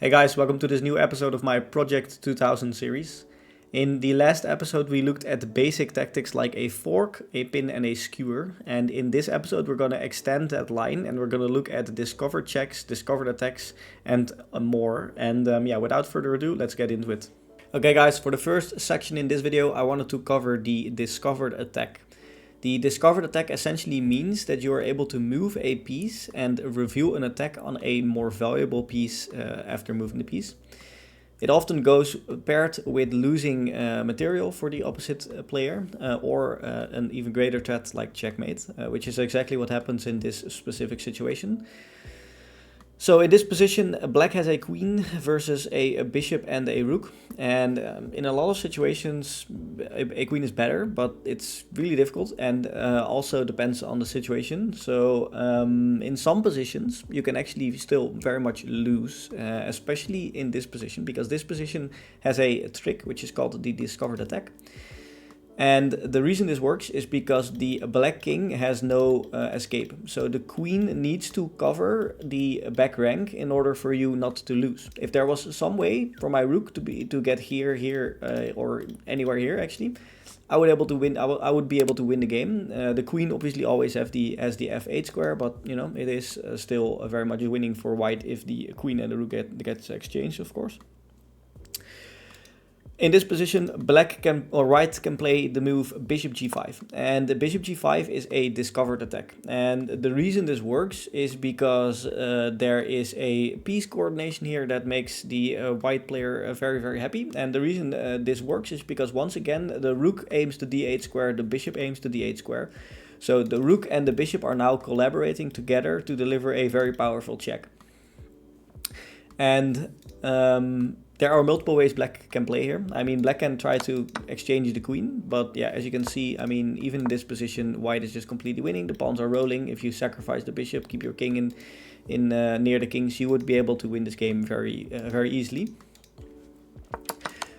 Hey guys, welcome to this new episode of my Project 2000 series. In the last episode we looked at basic tactics like a fork, a pin and a skewer, and in this episode we're going to extend that line and we're going to look at discovered checks, discovered attacks and more. And without further ado, let's get into it. Okay guys, for the first section in this video I wanted to cover the discovered attack. The discovered attack essentially means that you are able to move a piece and reveal an attack on a more valuable piece after moving the piece. It often goes paired with losing material for the opposite player or an even greater threat like checkmate, which is exactly what happens in this specific situation. So in this position, black has a queen versus a bishop and a rook, and in a lot of situations a queen is better, but it's really difficult and also depends on the situation. So in some positions you can actually still very much lose, especially in this position, because this position has a trick which is called the discovered attack. And the reason this works is because the black king has no escape. So the queen needs to cover the back rank in order for you not to lose. If there was some way for my rook to get here, or anywhere here actually, I would able to win. I would be able to win the game. The queen obviously always has the f8 square, but you know it is still very much winning for white if the queen and the rook gets exchanged, of course. In this position, white can play the move bishop g5, and the bishop g5 is a discovered attack. And the reason this works is because there is a piece coordination here that makes the white player very, very happy. And the reason this works is because once again the rook aims to d8 square, the bishop aims to d8 square. So the rook and the bishop are now collaborating together to deliver a very powerful check. And there are multiple ways black can play here. I mean, black can try to exchange the queen, but yeah, as you can see, I mean, even in this position, white is just completely winning. The pawns are rolling. If you sacrifice the bishop, keep your king in near the kings, you would be able to win this game very easily.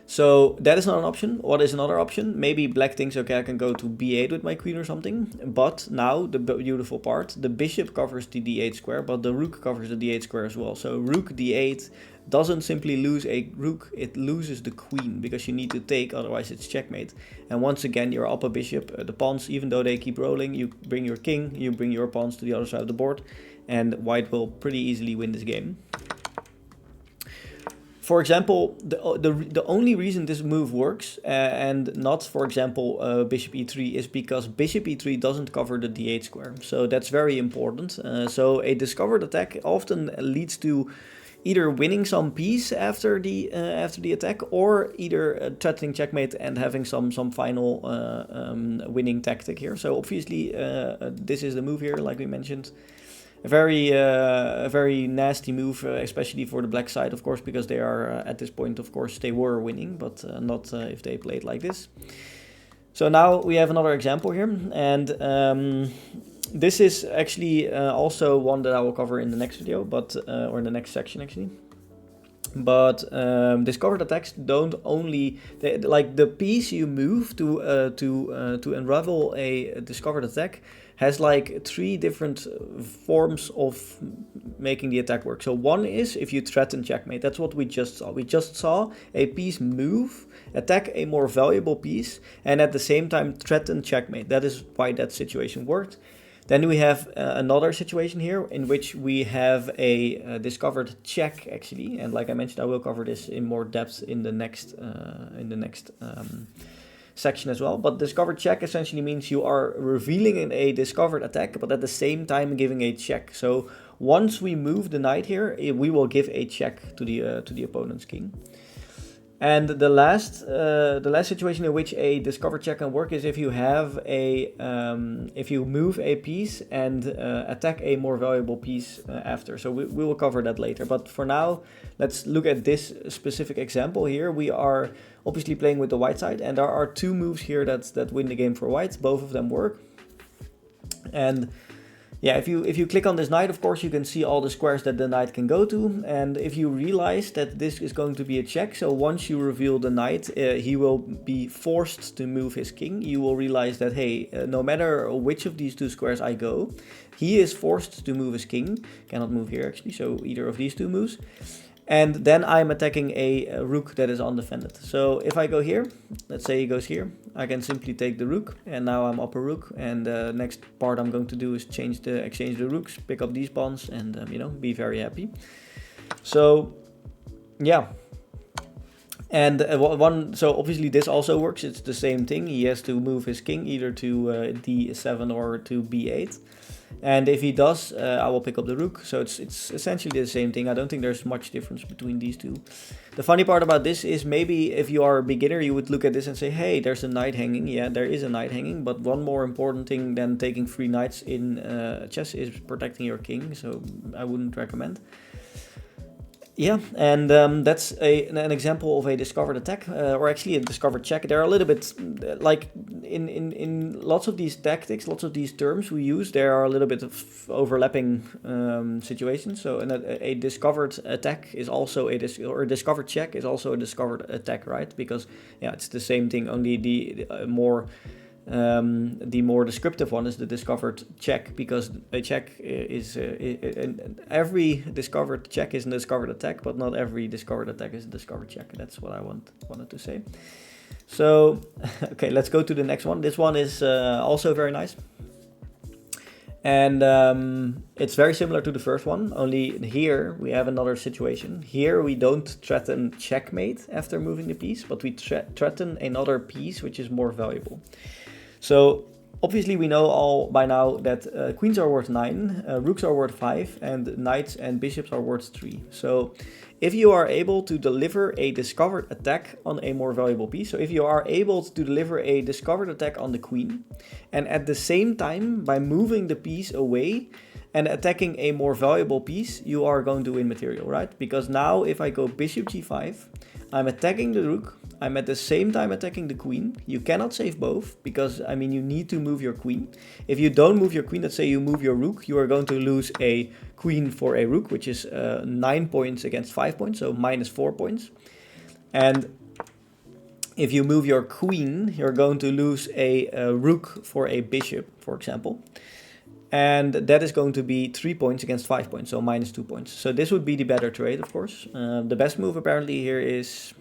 So that is not an option. What is another option? Maybe black thinks, okay, I can go to b8 with my queen or something. But now the beautiful part, the bishop covers the d8 square, but the rook covers the d8 square as well. So rook d8 doesn't simply lose a rook, it loses the queen, because you need to take, otherwise it's checkmate. And once again, you're up a bishop. The pawns, even though they keep rolling, you bring your king, you bring your pawns to the other side of the board, and white will pretty easily win this game. For example, the only reason this move works and not, for example, bishop e3 is because bishop e3 doesn't cover the d8 square. So that's very important. So a discovered attack often leads to either winning some piece after the attack, or either threatening checkmate and having some final winning tactic here. So obviously this is the move here, like we mentioned. A very nasty move, especially for the black side, of course, because they are at this point, of course, they were winning, but not if they played like this. So now we have another example here, and this is actually also one that I will cover in the next video, but or in the next section actually. But discovered attacks don't only like the piece you move to unravel a discovered attack has like 3 different forms of making the attack work. So one is if you threaten checkmate. That's what we just saw. We just saw a piece move, attack a more valuable piece, and at the same time threaten checkmate. That is why that situation worked. Then we have another situation here in which we have a discovered check actually, and like I mentioned, I will cover this in more depth in the next section as well. But discovered check essentially means you are revealing a discovered attack, but at the same time giving a check. So once we move the knight here, we will give a check to the opponent's king. And the last situation in which a discovered check can work is if you have if you move a piece and attack a more valuable piece after. So we will cover that later. But for now, let's look at this specific example here. We are obviously playing with the white side, and there are 2 moves here that win the game for white. Both of them work. And yeah, if you click on this knight, of course, you can see all the squares that the knight can go to. And if you realize that this is going to be a check, so once you reveal the knight, he will be forced to move his king. You will realize that, hey, no matter which of these 2 squares I go, he is forced to move his king. Cannot move here, actually, so either of these 2 moves. And then I'm attacking a rook that is undefended. So if I go here, let's say he goes here, I can simply take the rook, and now I'm up a rook, and the next part I'm going to do is exchange the rooks, pick up these pawns, and be very happy. So yeah. And so obviously this also works. It's the same thing. He has to move his king either to d7 or to b8. And if he does, I will pick up the rook. So it's essentially the same thing. I don't think there's much difference between these two. The funny part about this is maybe if you are a beginner, you would look at this and say, hey, there's a knight hanging. Yeah, there is a knight hanging. But one more important thing than taking 3 knights in chess is protecting your king. So I wouldn't recommend. Yeah, and that's an example of a discovered attack, or actually a discovered check. They're a little bit like in lots of these tactics, lots of these terms we use, there are a little bit of overlapping situations. So a discovered attack is also a discovered check is also a discovered attack, right? Because yeah, it's the same thing. Only the more descriptive one is the discovered check, because a check is every discovered check is a discovered attack, but not every discovered attack is a discovered check. That's what I wanted to say. So okay, let's go to the next one. This one is also very nice, and it's very similar to the first one, only here we have another situation. Here we don't threaten checkmate after moving the piece, but we threaten another piece which is more valuable. So obviously we know all by now that queens are worth 9, rooks are worth 5, and knights and bishops are worth 3. So if you are able to deliver a discovered attack on a more valuable piece, so if you are able to deliver a discovered attack on the queen, and at the same time by moving the piece away and attacking a more valuable piece, you are going to win material, right? Because now if I go bishop g5, I'm attacking the rook, I'm at the same time attacking the queen. You cannot save both, because I mean you need to move your queen. If you don't move your queen, let's say you move your rook, you are going to lose a queen for a rook, which is 9 points against 5 points, so minus 4 points. And if you move your queen, you're going to lose a rook for a bishop, for example. And that is going to be 3 points against 5 points, so minus 2 points. So this would be the better trade, of course. The best move apparently here is...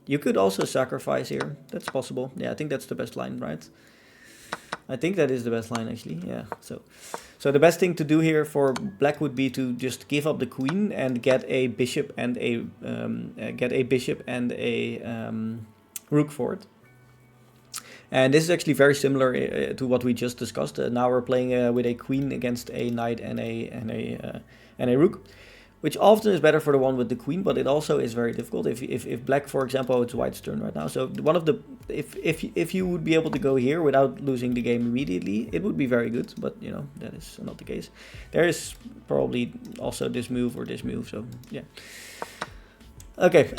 You could also sacrifice here. That's possible. Yeah, I think that's the best line, right? I think that is the best line, actually. Yeah. So the best thing to do here for black would be to just give up the queen and get a bishop and a rook for it. And this is actually very similar to what we just discussed. Now we're playing with a queen against a knight and a rook, which often is better for the one with the queen, but it also is very difficult. If black, for example, it's white's turn right now. So one of the if you would be able to go here without losing the game immediately, it would be very good. But you know that is not the case. There is probably also this move or this move. So yeah. Okay.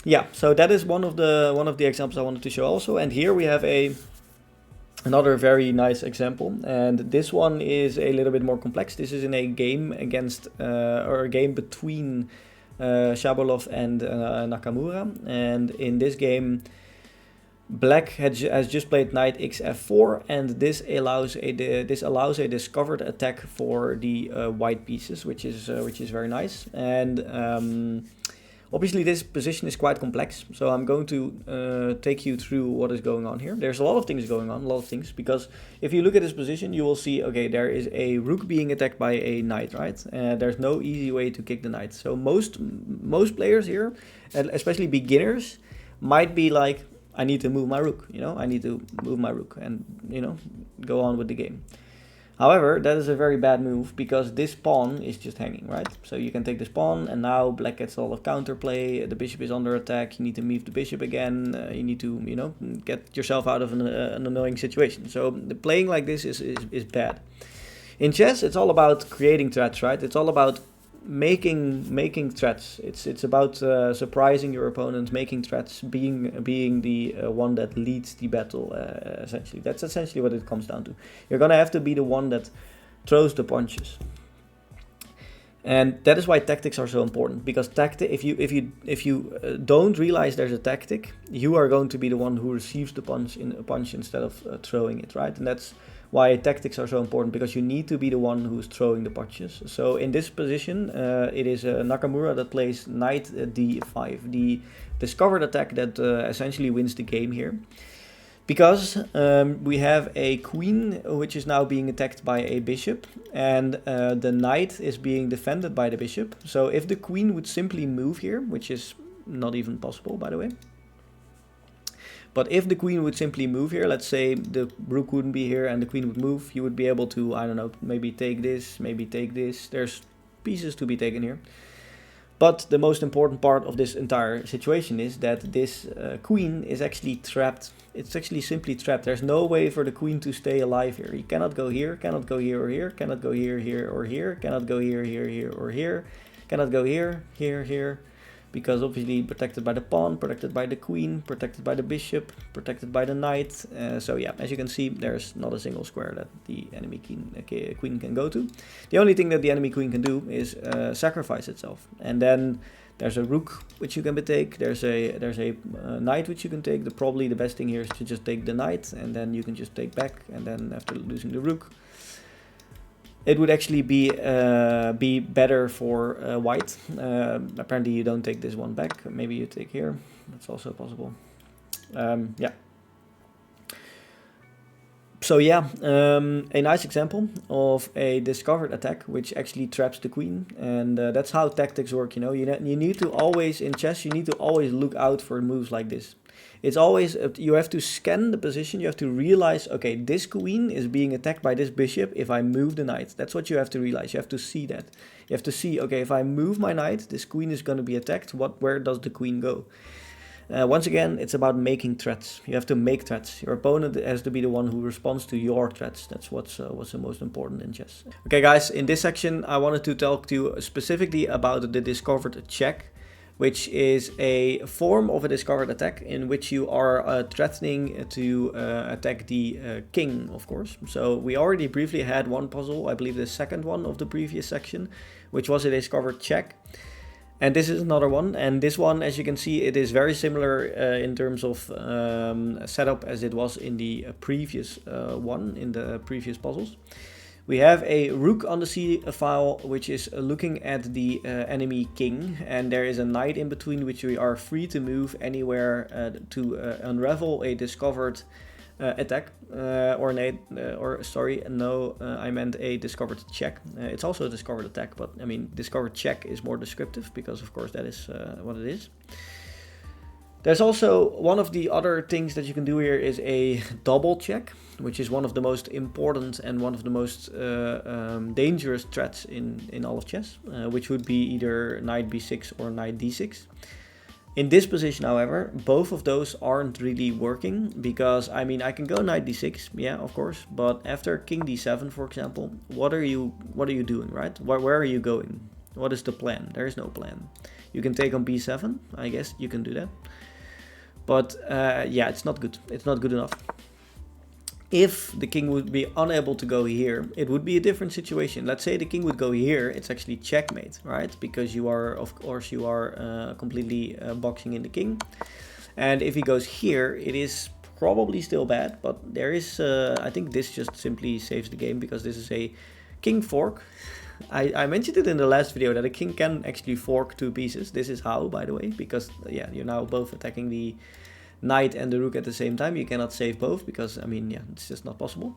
Yeah. So that is one of the examples I wanted to show also. And here we have another very nice example, and this one is a little bit more complex. This is in a game against, or a game between Shabalov and Nakamura, and in this game, black has just played knight xf4, and this allows a discovered attack for the white pieces, which is very nice. And obviously this position is quite complex, so I'm going to take you through what is going on here. There's a lot of things going on, because if you look at this position, you will see, okay, there is a rook being attacked by a knight, right? There's no easy way to kick the knight. So most players here, and especially beginners, might be like, I need to move my rook, I need to move my rook and, go on with the game. However, that is a very bad move, because this pawn is just hanging, right? So you can take this pawn, and now black gets a lot of counterplay. The bishop is under attack. You need to move the bishop again. You need to, get yourself out of an annoying situation. So the playing like this is bad. In chess, it's all about creating threats, right? It's all about making threats. It's about surprising your opponent, making threats, being the one that leads the battle. Essentially, that's essentially what it comes down to. You're gonna have to be the one that throws the punches, and that is why tactics are so important. Because if you don't realize there's a tactic, you are going to be the one who receives the punch instead of throwing it, right? And that's why tactics are so important, because you need to be the one who's throwing the punches. So in this position, it is Nakamura that plays knight d5, the discovered attack that essentially wins the game here. Because we have a queen which is now being attacked by a bishop, and the knight is being defended by the bishop. So if the queen would simply move here, which is not even possible, by the way. But if the queen would simply move here, let's say the rook wouldn't be here and the queen would move, you would be able to, I don't know, maybe take this, maybe take this. There's pieces to be taken here. But the most important part of this entire situation is that this queen is actually trapped. It's actually simply trapped. There's no way for the queen to stay alive here. You cannot go here, cannot go here or here, cannot go here, here or here, cannot go here, here, here or here, cannot go here, here, here. Because obviously protected by the pawn, protected by the queen, protected by the bishop, protected by the knight. So yeah, as you can see, there's not a single square that the enemy queen can go to. The only thing that the enemy queen can do is sacrifice itself. And then there's a rook which you can take. There's a knight which you can take. Probably the best thing here is to just take the knight, and then you can just take back. And then after losing the rook, it would actually be better for white. Apparently you don't take this one back. Maybe you take here. That's also possible. Yeah. So yeah, a nice example of a discovered attack which actually traps the queen, and that's how tactics work. You know, you need to always, in chess, you need to always look out for moves like this. It's always, you have to scan the position, you have to realize, okay, this queen is being attacked by this bishop if I move the knight. That's what you have to realize, you have to see that. You have to see, okay, if I move my knight, this queen is going to be attacked, where does the queen go? Once again, it's about making threats. You have to make threats. Your opponent has to be the one who responds to your threats. That's what's the most important in chess. Okay guys, in this section I wanted to talk to you specifically about the discovered check, which is a form of a discovered attack in which you are threatening to attack the king, of course. So we already briefly had one puzzle, I believe the second one of the previous section, which was a discovered check. And this is another one, and this one, as you can see, it is very similar in terms of setup as it was in the previous one, in the previous puzzles. We have a rook on the C file, which is looking at the enemy king, and there is a knight in between, which we are free to move anywhere to unravel a discovered attack, I meant a discovered check. It's also a discovered attack, but I mean discovered check is more descriptive because of course that is what it is. There's also one of the other things that you can do here is a double check, which is one of the most important and one of the most dangerous threats in all of chess, which would be either knight b6 or knight d6. In this position, however, both of those aren't really working because, I mean, I can go knight d6, yeah, of course, but after king d7, for example, what are you doing, right? Where are you going? What is the plan? There is no plan. You can take on b7, I guess you can do that. But yeah, it's not good. It's not good enough. If the king would be unable to go here, it would be a different situation. Let's say the king would go here, it's actually checkmate, right? Because you are, of course, you are completely boxing in the king. And if he goes here, it is probably still bad, but there is, I think this just simply saves the game because this is a king fork. I mentioned it in the last video that a king can actually fork two pieces. This is how, by the way, because yeah, you're now both attacking the knight and the rook at the same time. You cannot save both because, I mean, yeah, it's just not possible.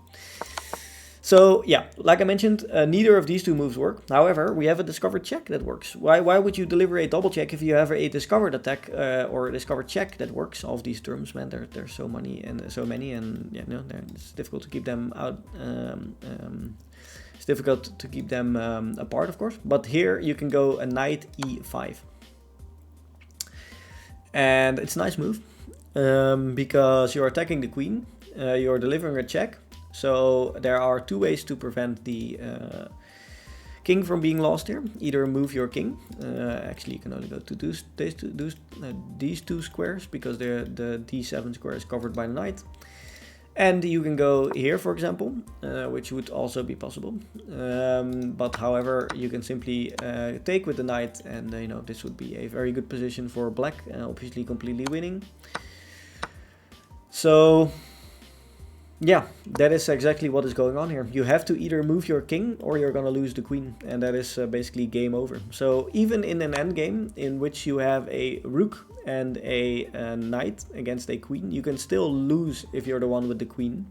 So yeah, like I mentioned, neither of these two moves work. However, we have a discovered check that works. Why would you deliver a double check if you have a discovered attack or a discovered check that works? All of these terms, man, there's so many, and yeah, no, it's difficult to keep them out. It's difficult to keep them apart, of course. But here you can go a knight e5, and it's a nice move. Because you're attacking the queen, you're delivering a check. So there are two ways to prevent the king from being lost here. Either move your king. Actually, you can only go to these two squares because the d7 square is covered by the knight. And you can go here, for example, which would also be possible. But however, you can simply take with the knight, and you know, this would be a very good position for black, obviously completely winning. So Yeah, that is exactly what is going on here. You have to either move your king or you're gonna lose the queen, and that is basically game over. So even in an endgame in which you have a rook and a knight against a queen, you can still lose if you're the one with the queen.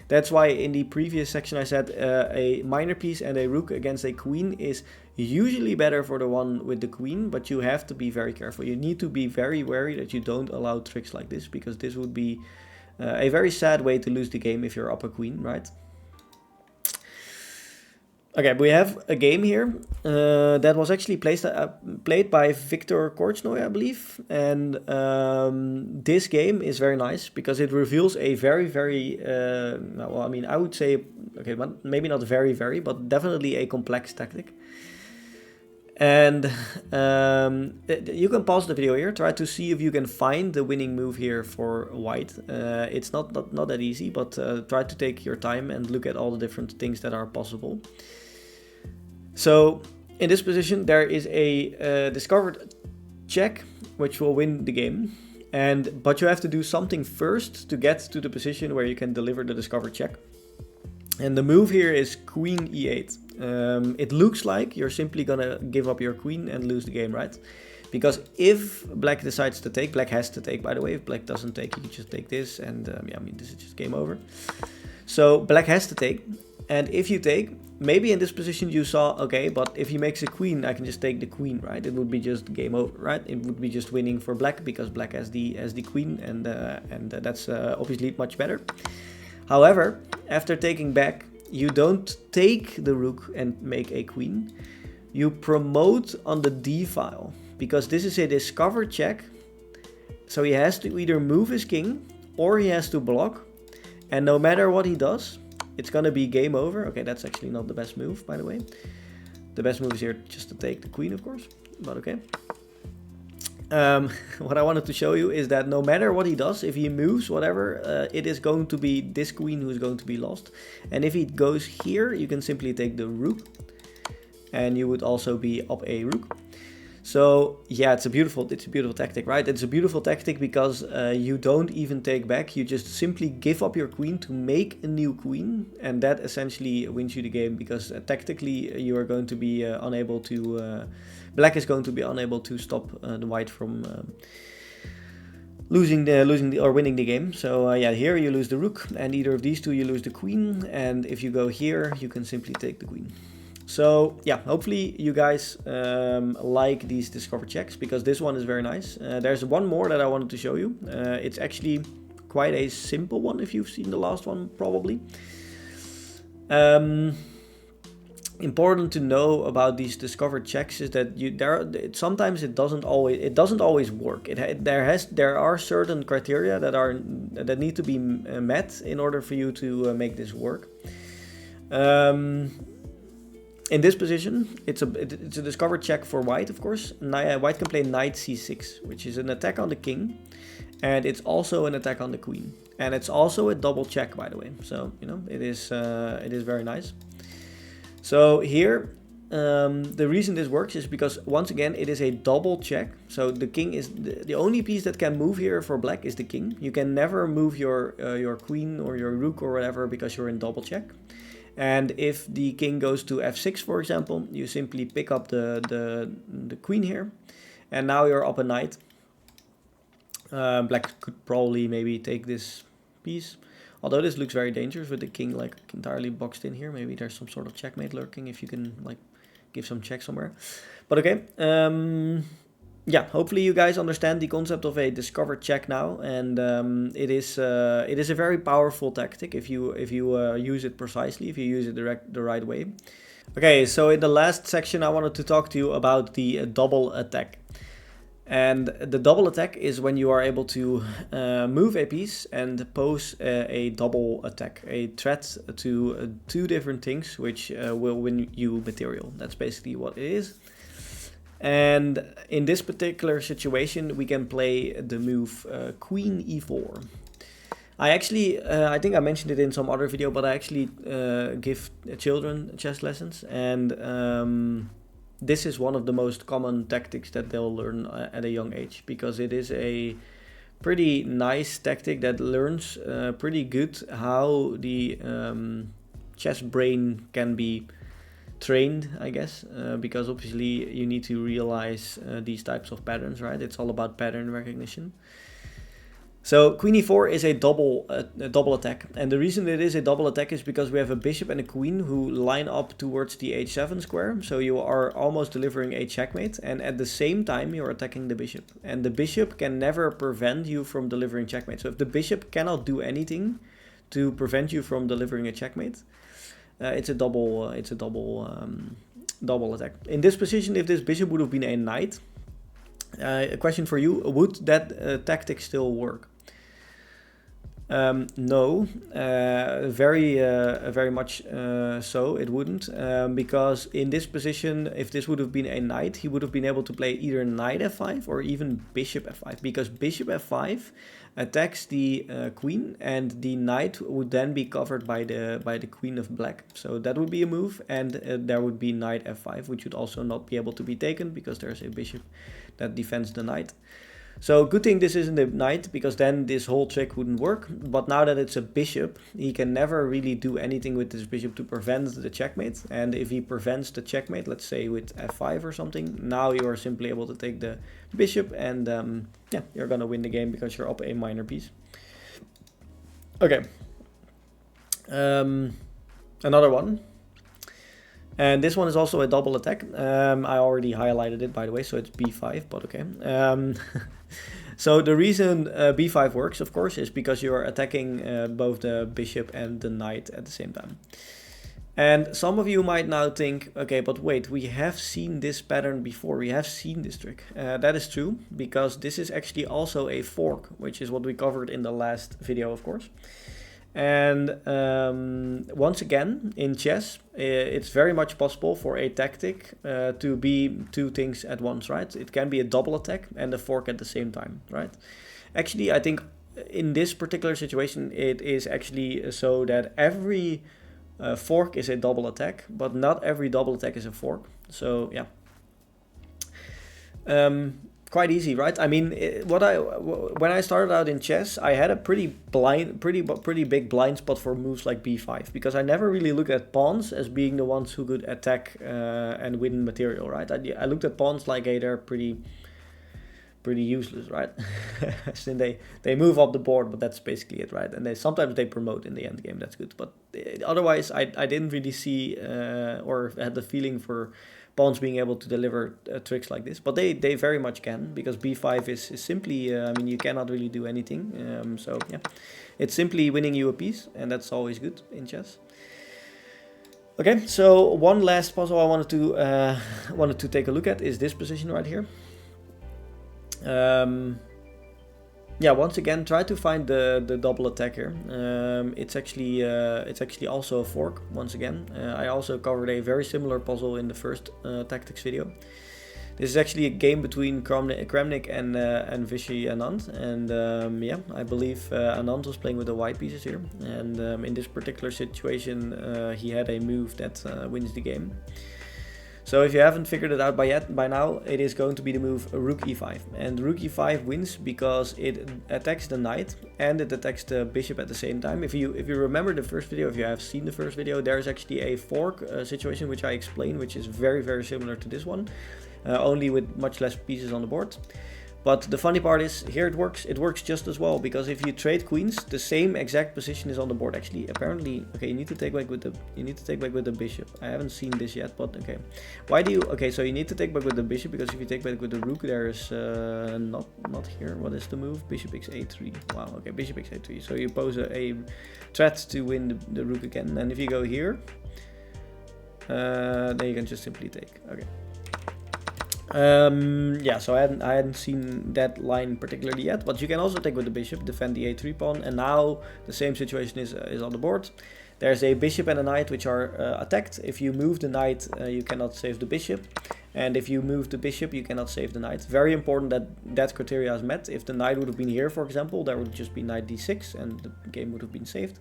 That's why in the previous section I said a minor piece and a rook against a queen is usually better for the one with the queen, but you have to be very careful. You need to be very wary that you don't allow tricks like this, because this would be a very sad way to lose the game if you're up a queen, right? Okay, we have a game here that was actually played by Victor Korchnoi, I believe. And this game is very nice because it reveals a very, well, I mean, I would say, okay, maybe not very, but definitely a complex tactic. And you can pause the video here, try to see if you can find the winning move here for white. It's not that easy, but try to take your time and look at all the different things that are possible. So in this position there is a discovered check which will win the game, but you have to do something first to get to the position where you can deliver the discovered check. And the move here is queen e8. It looks like you're simply gonna give up your queen and lose the game, right? Because if black decides to take, black has to take, by the way. If black doesn't take, you can just take this, and yeah, I mean, this is just game over. So black has to take, and if you take, maybe in this position you saw, okay, but if he makes a queen, I can just take the queen, right? It would be just game over, right? It would be just winning for black because black has the queen, and that's obviously much better. However, after taking back, you don't take the rook and make a queen. You promote on the d file, because this is a discovered check. So he has to either move his king or he has to block. And no matter what he does, it's gonna be game over. Okay, that's actually not the best move, by the way. The best move is here just to take the queen, of course, but okay. What I wanted to show you is that no matter what he does, if he moves whatever, it is going to be this queen who is going to be lost. And if he goes here, you can simply take the rook, and you would also be up a rook. So yeah, it's a beautiful tactic, right? It's a beautiful tactic because you don't even take back. You just simply give up your queen to make a new queen, and that essentially wins you the game, because tactically you are going to be unable to. Black is going to be unable to stop the white from winning the game. So yeah, here you lose the rook, and either of these two you lose the queen, and if you go here, you can simply take the queen. So yeah, hopefully you guys like these discover checks, because this one is very nice. There's one more that I wanted to show you. It's actually quite a simple one if you've seen the last one, probably. Important to know about these discovered checks is that sometimes it doesn't always work. There are certain criteria that need to be met in order for you to make this work. In this position, it's a discovered check for white, of course. White can play knight c6, which is an attack on the king, and it's also an attack on the queen, and it's also a double check, by the way. So you know, it is very nice. So here, the reason this works is because, once again, it is a double check. So the king is the only piece that can move here for black is the king. You can never move your queen or your rook or whatever, because you're in double check. And if the king goes to f6, for example, you simply pick up the queen here, and now you're up a knight. Black could probably maybe take this piece, although this looks very dangerous with the king like entirely boxed in here. Maybe there's some sort of checkmate lurking if you can like give some check somewhere. But okay, yeah, hopefully you guys understand the concept of a discovered check now, and it is a very powerful tactic if you use it precisely, if you use it the right way. Okay, so in the last section I wanted to talk to you about the double attack. And the double attack is when you are able to move a piece and pose a double attack, a threat to two different things which will win you material. That's basically what it is. And in this particular situation, we can play the move Queen e4. I think I mentioned it in some other video, but I actually give children chess lessons, and this is one of the most common tactics that they'll learn at a young age, because it is a pretty nice tactic that learns pretty good how the chess brain can be trained, I guess, because obviously you need to realize these types of patterns, right? It's all about pattern recognition. So queen e4 is a double attack, and the reason it is a double attack is because we have a bishop and a queen who line up towards the h7 square, so you are almost delivering a checkmate, and at the same time you're attacking the bishop, and the bishop can never prevent you from delivering checkmate. So if the bishop cannot do anything to prevent you from delivering a checkmate, it's a double attack. In this position, if this bishop would have been a knight, a question for you: would that tactic still work? No, very much so it wouldn't, because in this position, if this would have been a knight, he would have been able to play either knight f5 or even bishop f5, because bishop f5 attacks the queen, and the knight would then be covered by the queen of black. So that would be a move, and there would be knight f5, which would also not be able to be taken because there's a bishop that defends the knight. So good thing this isn't a knight, because then this whole trick wouldn't work. But now that it's a bishop, he can never really do anything with this bishop to prevent the checkmate. And if he prevents the checkmate, let's say with f5 or something, now you are simply able to take the bishop, and yeah, you're gonna win the game because you're up a minor piece. Okay, another one. And this one is also a double attack. I already highlighted it, by the way, so it's b5, but okay. So the reason b5 works, of course, is because you are attacking both the bishop and the knight at the same time. And some of you might now think, okay, but wait, we have seen this pattern before. We have seen this trick. That is true, because this is actually also a fork, which is what we covered in the last video, of course. And once again, in chess, it's very much possible for a tactic to be two things at once, right? It can be a double attack and a fork at the same time, right? Actually, I think in this particular situation, it is actually so that every fork is a double attack, but not every double attack is a fork. So yeah. Quite easy, right? I mean, when I started out in chess, I had a pretty big blind spot for moves like b5, because I never really looked at pawns as being the ones who could attack and win material, right? I looked at pawns like, hey, they're pretty useless, right? So they move up the board, but that's basically it, right? And sometimes they promote in the end game, that's good. But otherwise, I didn't really see or had the feeling for pawns being able to deliver tricks like this, but they very much can, because b5 is simply, I mean, you cannot really do anything. So yeah, it's simply winning you a piece, and that's always good in chess. Okay, so one last puzzle I wanted to take a look at is this position right here. Yeah, once again, try to find the double attack here. It's actually also a fork. Once again, I also covered a very similar puzzle in the first tactics video. This is actually a game between Kramnik and Vishy Anand, and yeah, I believe Anand was playing with the white pieces here, and in this particular situation, he had a move that wins the game. So if you haven't figured it out by now, it is going to be the move rook e5. And rook e5 wins because it attacks the knight and it attacks the bishop at the same time. If you remember the first video, if you have seen the first video, there's actually a fork situation which I explained, which is very similar to this one, only with much less pieces on the board. But the funny part is, here it works just as well, because if you trade queens, the same exact position is on the board. Actually, apparently, okay, you need to take back with the bishop. I haven't seen this yet, but okay. Why do you? Okay, so you need to take back with the bishop, because if you take back with the rook, there's not here. What is the move? Bishop x8-3. Wow. Okay, bishop x8-3. So you pose a threat to win the rook again. And if you go here, then you can just simply take. Okay. Yeah, so I hadn't seen that line particularly yet, but you can also take with the bishop, defend the a3 pawn, and now the same situation is on the board. There's a bishop and a knight which are attacked. If you move the knight, you cannot save the bishop, and if you move the bishop, you cannot save the knight. Very important that that criteria is met. If the knight would have been here, for example, there would just be knight d6, and the game would have been saved.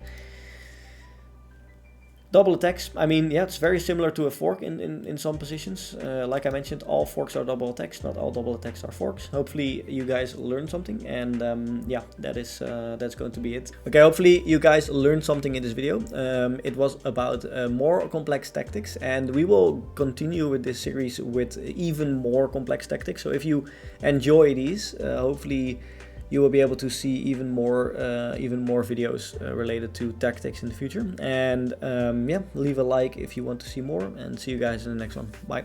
Double attacks, I mean, yeah, it's very similar to a fork in some positions. Like I mentioned, all forks are double attacks, not all double attacks are forks. Hopefully you guys learned something, and yeah, that's going to be it. Okay, hopefully you guys learned something in this video. It was about more complex tactics, and we will continue with this series with even more complex tactics. So if you enjoy these, hopefully you will be able to see even more videos related to tactics in the future. And yeah, leave a like if you want to see more, and see you guys in the next one. Bye.